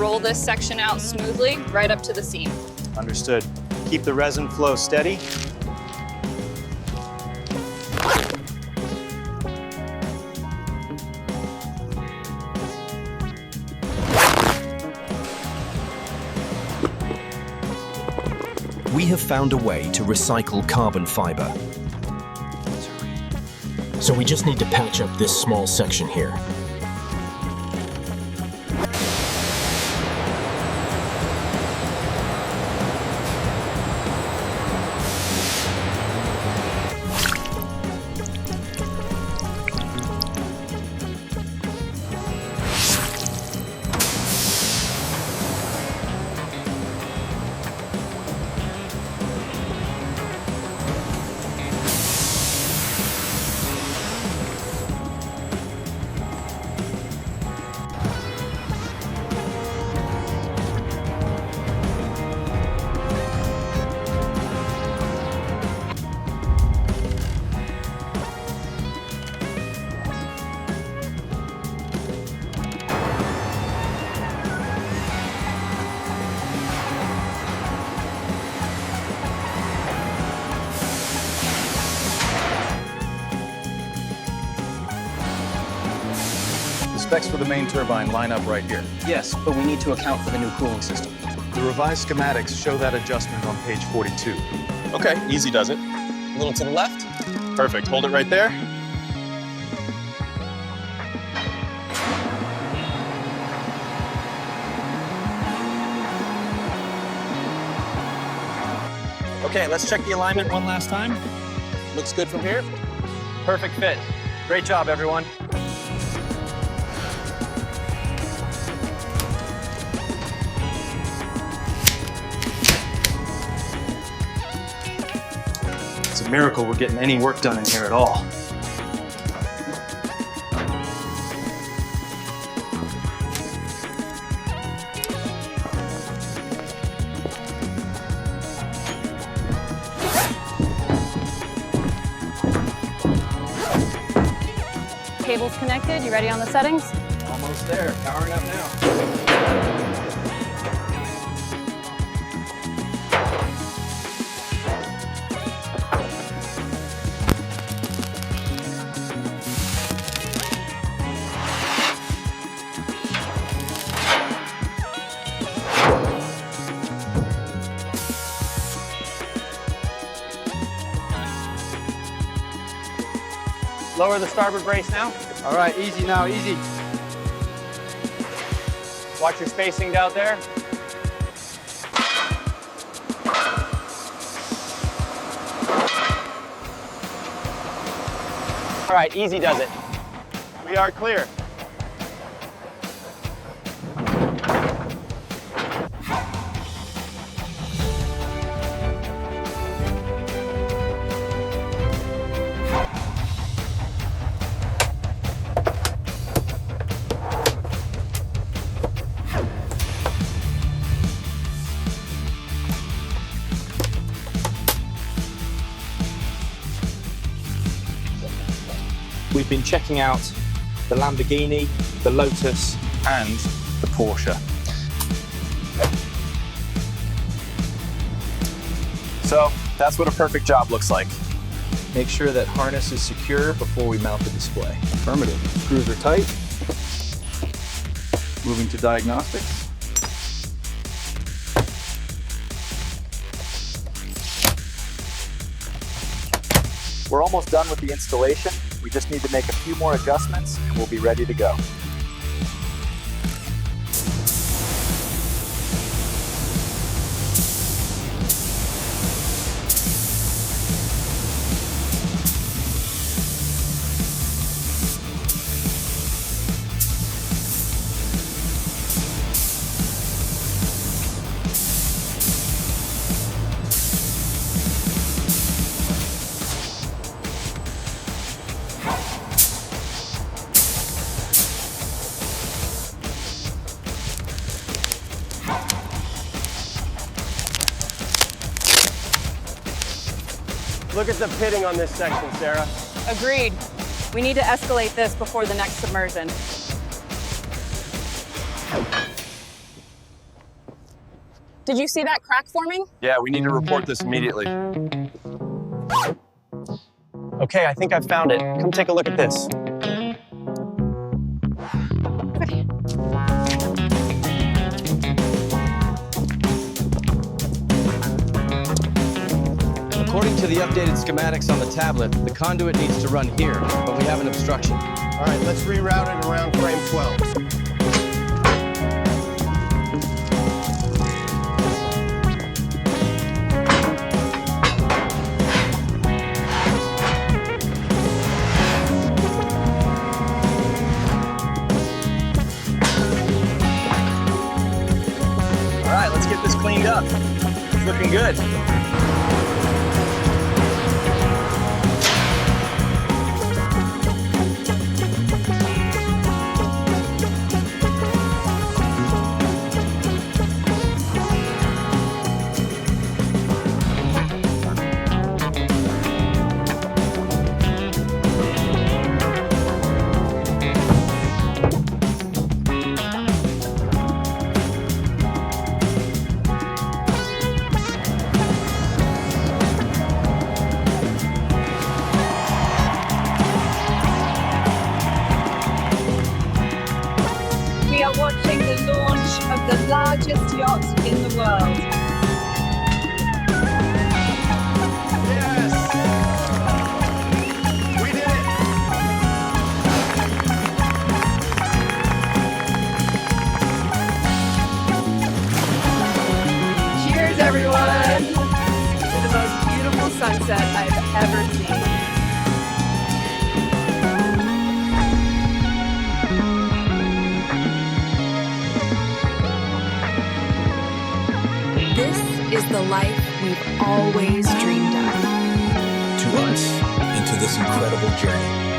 roll this section out smoothly right up to the seam. Understood. Keep the resin flow steady. We have found a way to recycle carbon fiber. So we just need to patch up this small section here. Specs for the main turbine line up right here. Yes, but we need to account for the new cooling system. The revised schematics show that adjustment on page 42. Okay, easy does it. A little to the left. Perfect, hold it right there. Okay, let's check the alignment one last time. Looks good from here. Perfect fit. Great job, everyone. It's a miracle we're getting any work done in here at all. Cable's connected. You ready on the settings? Almost there. Powering up now. Lower the starboard brace now. All right, easy now, easy. Watch your spacing out there. All right, easy does it. We are clear. We've been checking out the Lamborghini, the Lotus, and the Porsche. So that's what a perfect job looks like. Make sure that harness is secure before we mount the display. Affirmative. Screws are tight. Moving to diagnostics. We're almost done with the installation. We just need to make a few more adjustments and we'll be ready to go. Look at the pitting on this section, Sarah. Agreed. We need to escalate this before the next submersion. Did you see that crack forming? Yeah, we need to report this immediately. Okay, I think I've found it. Come take a look at this. According to the updated schematics on the tablet, the conduit needs to run here, but we have an obstruction. All right, let's reroute it around frame 12. All right, let's get this cleaned up. It's looking good. We are watching the launch of the largest yacht in the world. Yes! We did it! Cheers, everyone, to the most beautiful sunset I've ever seen. This is the life we've always dreamed of. To us, into this incredible journey.